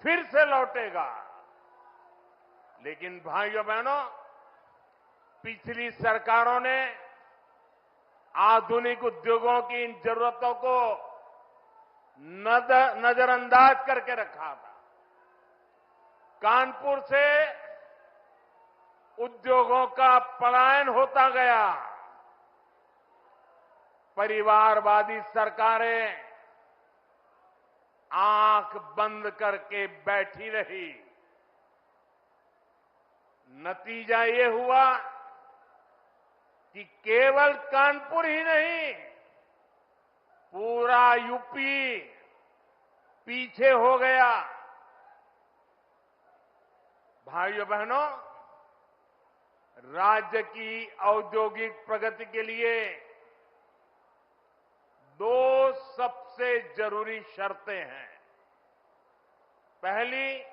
फिर से लौटेगा। लेकिन भाइयों बहनों, पिछली सरकारों ने आधुनिक उद्योगों की इन जरूरतों को नजरअंदाज करके रखा था। कानपुर से उद्योगों का पलायन होता गया। परिवारवादी सरकारें आंख बंद करके बैठी रही। नतीजा ये हुआ कि केवल कानपुर ही नहीं, पूरा यूपी पीछे हो गया। भाइयों बहनों, राज्य की औद्योगिक प्रगति के लिए दो सबसे जरूरी शर्तें हैं। पहली,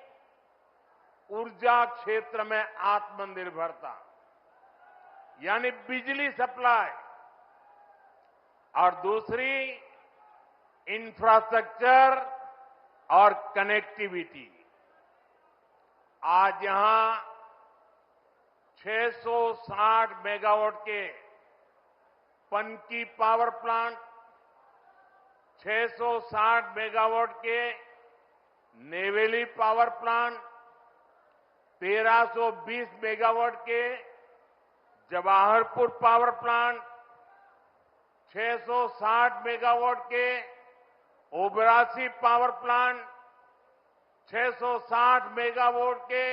ऊर्जा क्षेत्र में आत्मनिर्भरता, यानी बिजली सप्लाई, और दूसरी इंफ्रास्ट्रक्चर और कनेक्टिविटी। आज यहां 660 मेगावाट के पनकी पावर प्लांट, 660 मेगावाट के नेवेली पावर प्लांट, 1320 मेगावाट के जवाहरपुर पावर प्लांट, 660 मेगावाट के ओबरासी पावर प्लांट, 660 मेगावाट के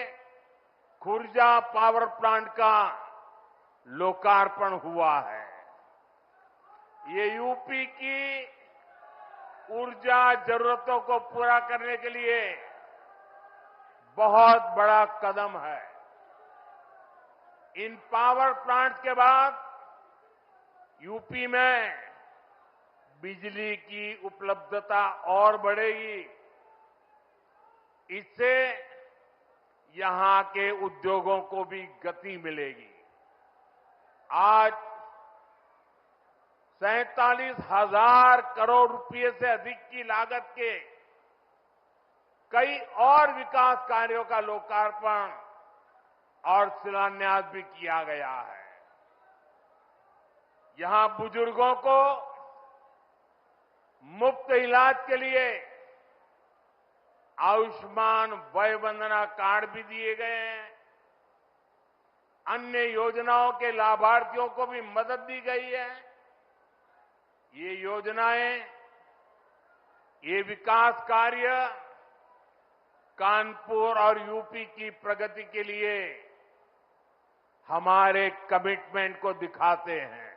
खुर्जा पावर प्लांट का लोकार्पण हुआ है। ये यूपी की ऊर्जा जरूरतों को पूरा करने के लिए बहुत बड़ा कदम है। इन पावर प्लांट के बाद यूपी में बिजली की उपलब्धता और बढ़ेगी। इससे यहां के उद्योगों को भी गति मिलेगी। आज 47,000 करोड़ रुपए से अधिक की लागत के कई और विकास कार्यों का लोकार्पण और शिलान्यास भी किया गया है। यहां बुजुर्गों को मुफ्त इलाज के लिए आयुष्मान वय वंदना कार्ड भी दिए गए हैं। अन्य योजनाओं के लाभार्थियों को भी मदद दी गई है। ये योजनाएं, ये विकास कार्य कानपुर और यूपी की प्रगति के लिए हमारे कमिटमेंट को दिखाते हैं।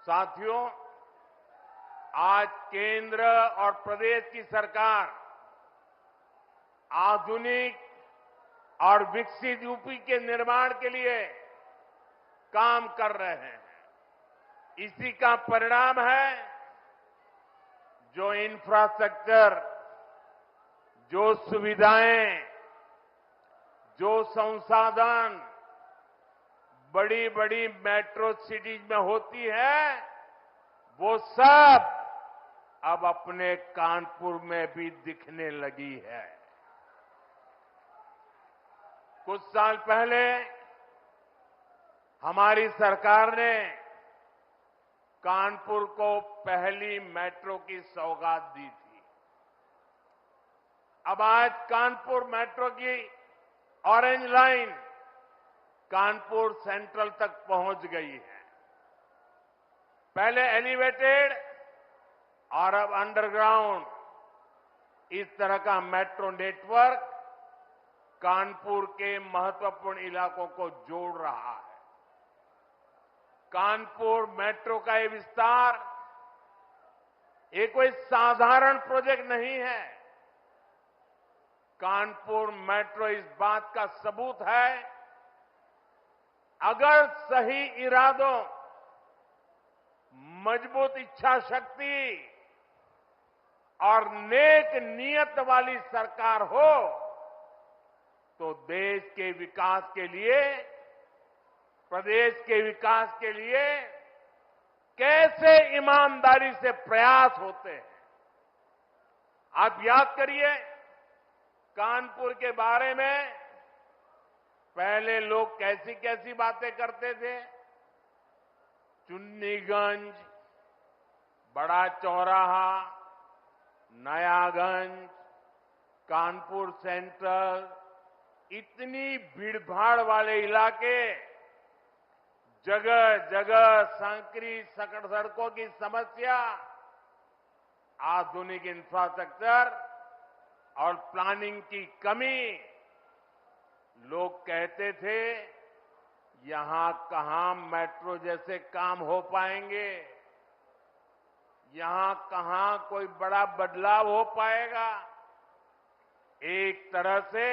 साथियों, आज केंद्र और प्रदेश की सरकार आधुनिक और विकसित यूपी के निर्माण के लिए काम कर रहे हैं। इसी का परिणाम है जो इंफ्रास्ट्रक्चर, जो सुविधाएं, जो संसाधन बड़ी बड़ी मेट्रो सिटीज में होती है, वो सब अब अपने कानपुर में भी दिखने लगी है। कुछ साल पहले हमारी सरकार ने कानपुर को पहली मेट्रो की सौगात दी थी। अब आज कानपुर मेट्रो की ऑरेंज लाइन कानपुर सेंट्रल तक पहुंच गई है। पहले एलिवेटेड और अब अंडरग्राउंड, इस तरह का मेट्रो नेटवर्क कानपुर के महत्वपूर्ण इलाकों को जोड़ रहा है। कानपुर मेट्रो का ये विस्तार ये कोई साधारण प्रोजेक्ट नहीं है। कानपुर मेट्रो इस बात का सबूत है, अगर सही इरादों, मजबूत इच्छा शक्ति और नेक नीयत वाली सरकार हो तो देश के विकास के लिए, प्रदेश के विकास के लिए कैसे ईमानदारी से प्रयास होते हैं, आप याद करिए, कानपुर के बारे में पहले लोग कैसी कैसी बातें करते थे। चुन्नीगंज, बड़ा चौराहा, नयागंज, कानपुर सेंट्रल, इतनी भीड़भाड़ वाले इलाके, जगह जगह संकरी सड़कों की समस्या, आधुनिक इंफ्रास्ट्रक्चर और प्लानिंग की कमी। लोग कहते थे यहां कहां मेट्रो जैसे काम हो पाएंगे, यहां कहां कोई बड़ा बदलाव हो पाएगा। एक तरह से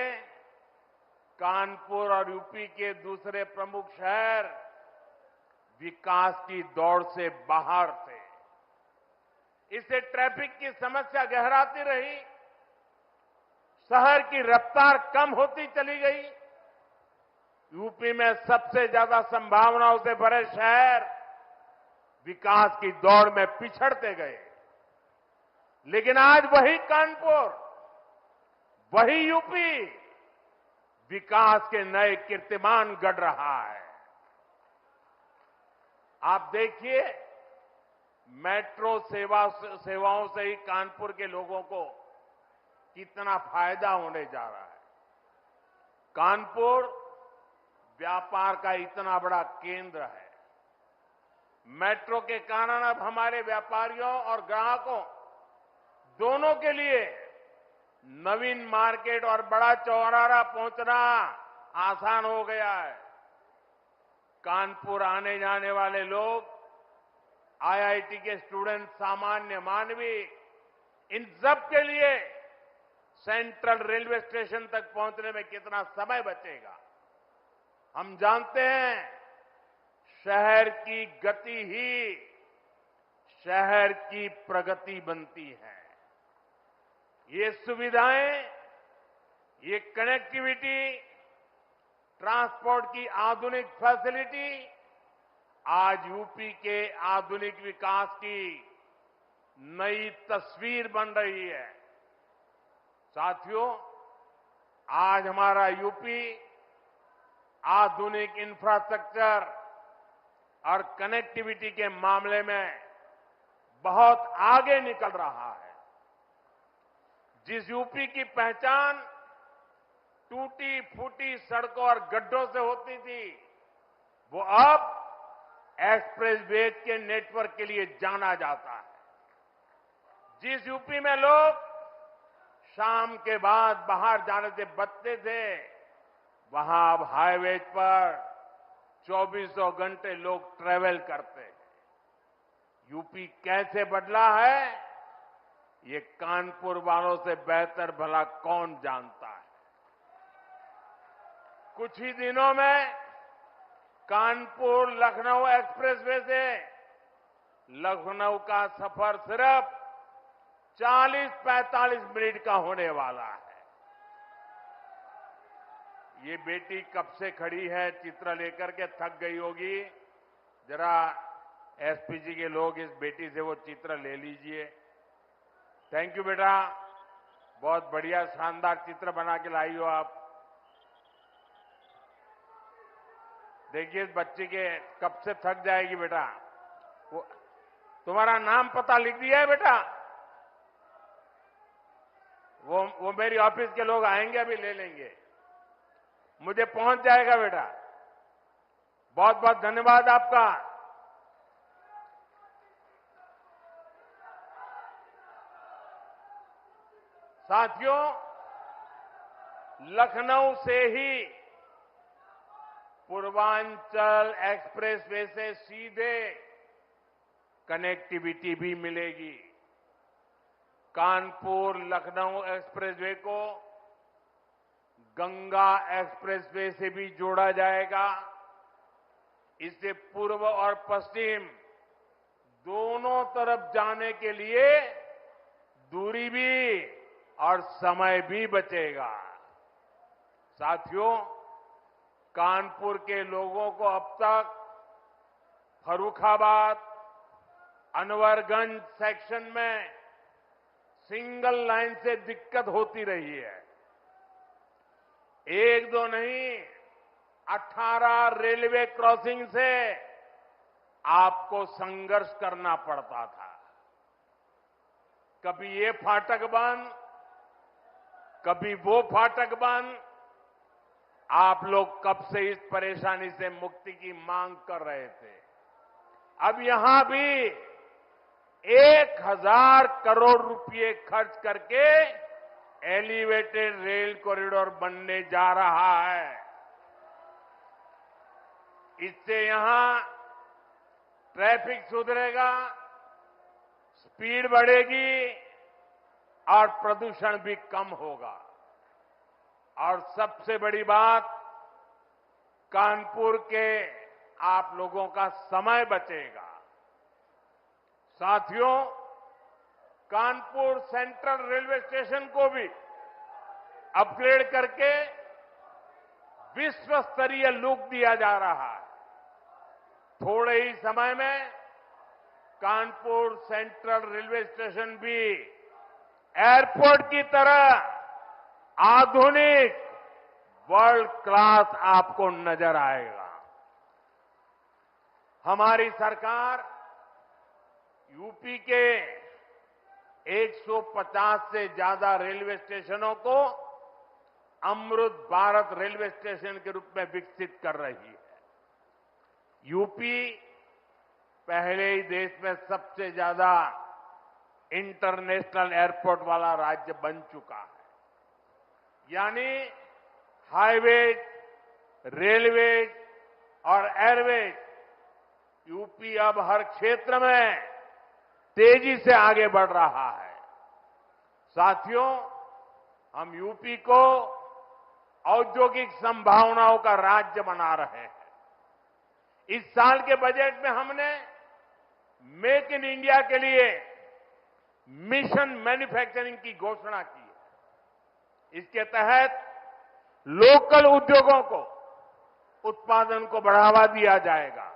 कानपुर और यूपी के दूसरे प्रमुख शहर विकास की दौड़ से बाहर थे। इससे ट्रैफिक की समस्या गहराती रही, शहर की रफ्तार कम होती चली गई। यूपी में सबसे ज्यादा संभावनाओं से भरे शहर विकास की दौड़ में पिछड़ते गए। लेकिन आज वही कानपुर, वही यूपी विकास के नए कीर्तिमान गढ़ रहा है। आप देखिए, मेट्रो सेवाओं से ही कानपुर के लोगों को कितना फायदा होने जा रहा है। कानपुर व्यापार का इतना बड़ा केंद्र है। मेट्रो के कारण अब हमारे व्यापारियों और ग्राहकों दोनों के लिए नवीन मार्केट और बड़ा चौराहा पहुंचना आसान हो गया है। कानपुर आने जाने वाले लोग, आईआईटी के स्टूडेंट, सामान्य मानवी, इन सब के लिए सेंट्रल रेलवे स्टेशन तक पहुंचने में कितना समय बचेगा। हम जानते हैं शहर की गति ही शहर की प्रगति बनती है। ये सुविधाएं, ये कनेक्टिविटी, ट्रांसपोर्ट की आधुनिक फैसिलिटी आज यूपी के आधुनिक विकास की नई तस्वीर बन रही है। साथियों, आज हमारा यूपी आधुनिक इंफ्रास्ट्रक्चर और कनेक्टिविटी के मामले में बहुत आगे निकल रहा है। जिस यूपी की पहचान टूटी फूटी सड़कों और गड्ढों से होती थी, वो अब एक्सप्रेसवे के नेटवर्क के लिए जाना जाता है। जिस यूपी में लोग शाम के बाद बाहर जाने से बचते थे, वहां अब हाईवे पर 24 घंटे लोग ट्रेवल करते हैं। यूपी कैसे बदला है, ये कानपुर वालों से बेहतर भला कौन जानता है। कुछ ही दिनों में कानपुर लखनऊ एक्सप्रेसवे से लखनऊ का सफर सिर्फ 40-45 मिनट का होने वाला है। ये बेटी कब से खड़ी है, चित्र लेकर के थक गई होगी। जरा एसपीजी के लोग इस बेटी से वो चित्र ले लीजिए। थैंक यू बेटा, बहुत बढ़िया शानदार चित्र बना के लाई हो आप। देखिए इस बच्ची के कब से थक जाएगी बेटा। वो तुम्हारा नाम पता लिख दिया है बेटा? वो मेरी ऑफिस के लोग आएंगे, अभी ले लेंगे, मुझे पहुंच जाएगा बेटा। बहुत बहुत धन्यवाद आपका। साथियों, लखनऊ से ही पूर्वांचल एक्सप्रेसवे से सीधे कनेक्टिविटी भी मिलेगी। कानपुर लखनऊ एक्सप्रेसवे को गंगा एक्सप्रेसवे से भी जोड़ा जाएगा। इससे पूर्व और पश्चिम दोनों तरफ जाने के लिए दूरी भी और समय भी बचेगा। साथियों, कानपुर के लोगों को अब तक फर्रुखाबाद, अनवरगंज सेक्शन में सिंगल लाइन से दिक्कत होती रही है। एक दो नहीं, 18 रेलवे क्रॉसिंग से आपको संघर्ष करना पड़ता था। कभी ये फाटक बंद, कभी वो फाटक बंद। आप लोग कब से इस परेशानी से मुक्ति की मांग कर रहे थे। अब यहां भी 1000 करोड़ रुपए खर्च करके एलिवेटेड रेल कॉरिडोर बनने जा रहा है। इससे यहां ट्रैफिक सुधरेगा, स्पीड बढ़ेगी और प्रदूषण भी कम होगा। और सबसे बड़ी बात, कानपुर के आप लोगों का समय बचेगा। साथियों, कानपुर सेंट्रल रेलवे स्टेशन को भी अपग्रेड करके विश्व स्तरीय लुक दिया जा रहा है। थोड़े ही समय में कानपुर सेंट्रल रेलवे स्टेशन भी एयरपोर्ट की तरह आधुनिक वर्ल्ड क्लास आपको नजर आएगा। हमारी सरकार यूपी के 150 से ज्यादा रेलवे स्टेशनों को अमृत भारत रेलवे स्टेशन के रूप में विकसित कर रही है। यूपी पहले ही देश में सबसे ज्यादा इंटरनेशनल एयरपोर्ट वाला राज्य बन चुका है। यानी हाईवेज, रेलवेज और एयरवेज, यूपी अब हर क्षेत्र में तेजी से आगे बढ़ रहा है। साथियों, हम यूपी को औद्योगिक संभावनाओं का राज्य बना रहे हैं। इस साल के बजट में हमने मेक इन इंडिया के लिए मिशन मैन्युफैक्चरिंग की घोषणा की है। इसके तहत लोकल उद्योगों को उत्पादन को बढ़ावा दिया जाएगा।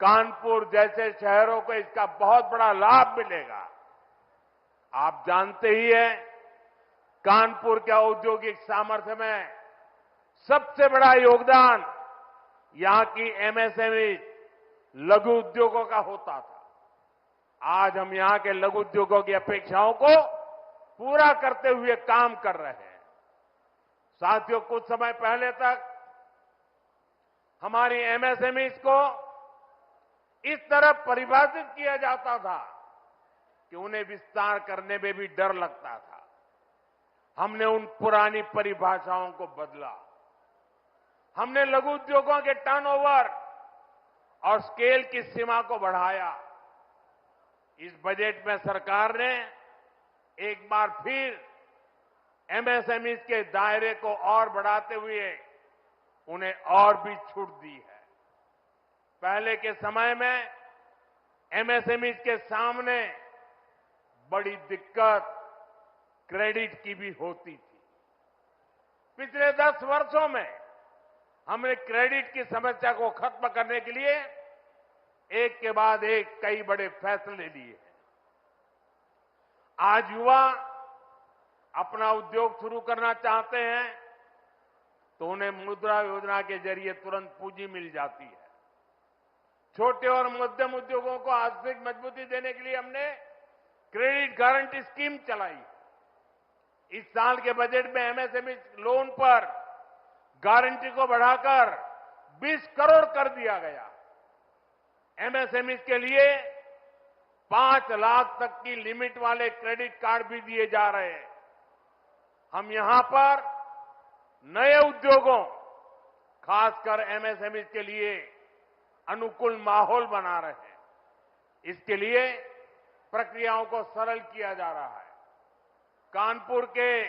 कानपुर जैसे शहरों को इसका बहुत बड़ा लाभ मिलेगा। आप जानते ही हैं, कानपुर के औद्योगिक सामर्थ्य में सबसे बड़ा योगदान यहां की एमएसएमई लघु उद्योगों का होता था। आज हम यहां के लघु उद्योगों की अपेक्षाओं को पूरा करते हुए काम कर रहे हैं। साथियों, कुछ समय पहले तक हमारी एमएसएमईज को इस तरह परिभाषित किया जाता था कि उन्हें विस्तार करने में भी डर लगता था। हमने उन पुरानी परिभाषाओं को बदला। हमने लघु उद्योगों के टर्नओवर और स्केल की सीमा को बढ़ाया। इस बजट में सरकार ने एक बार फिर एमएसएमई के दायरे को और बढ़ाते हुए उन्हें और भी छूट दी है। पहले के समय में एमएसएमई के सामने बड़ी दिक्कत क्रेडिट की भी होती थी। पिछले 10 वर्षों में हमने क्रेडिट की समस्या को खत्म करने के लिए एक के बाद एक कई बड़े फैसले लिए हैं। आज युवा अपना उद्योग शुरू करना चाहते हैं तो उन्हें मुद्रा योजना के जरिए तुरंत पूंजी मिल जाती है। छोटे और मध्यम उद्योगों को आर्थिक मजबूती देने के लिए हमने क्रेडिट गारंटी स्कीम चलाई। इस साल के बजट में एमएसएमई लोन पर गारंटी को बढ़ाकर 20 करोड़ कर दिया गया। एमएसएमई के लिए 5 लाख तक की लिमिट वाले क्रेडिट कार्ड भी दिए जा रहे हैं। हम यहां पर नए उद्योगों, खासकर एमएसएमई के लिए अनुकूल माहौल बना रहे हैं। इसके लिए प्रक्रियाओं को सरल किया जा रहा है। कानपुर के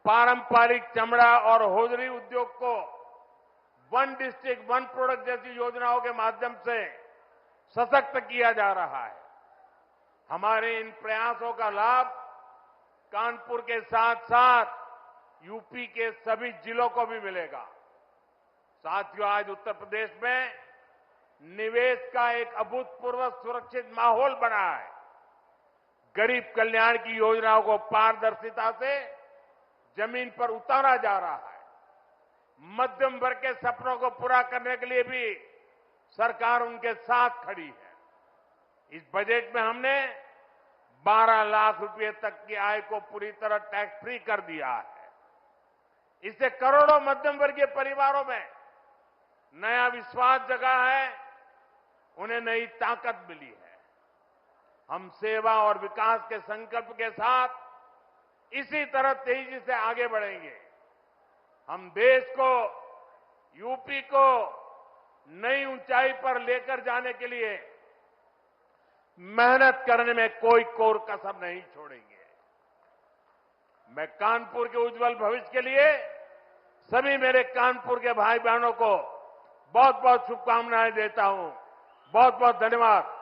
पारंपरिक चमड़ा और होजरी उद्योग को वन डिस्ट्रिक्ट वन प्रोडक्ट जैसी योजनाओं के माध्यम से सशक्त किया जा रहा है। हमारे इन प्रयासों का लाभ कानपुर के साथ साथ यूपी के सभी जिलों को भी मिलेगा। साथियों, आज उत्तर प्रदेश में निवेश का एक अभूतपूर्व सुरक्षित माहौल बना है। गरीब कल्याण की योजनाओं को पारदर्शिता से जमीन पर उतारा जा रहा है। मध्यम वर्ग के सपनों को पूरा करने के लिए भी सरकार उनके साथ खड़ी है। इस बजट में हमने 12 लाख रुपए तक की आय को पूरी तरह टैक्स फ्री कर दिया है। इससे करोड़ों मध्यम वर्गीय परिवारों में नया विश्वास जगा है, उन्हें नई ताकत मिली है। हम सेवा और विकास के संकल्प के साथ इसी तरह तेजी से आगे बढ़ेंगे। हम देश को, यूपी को नई ऊंचाई पर लेकर जाने के लिए मेहनत करने में कोई कोर कसर नहीं छोड़ेंगे। मैं कानपुर के उज्जवल भविष्य के लिए सभी मेरे कानपुर के भाई बहनों को बहुत बहुत शुभकामनाएं देता हूं। बहुत बहुत धन्यवाद।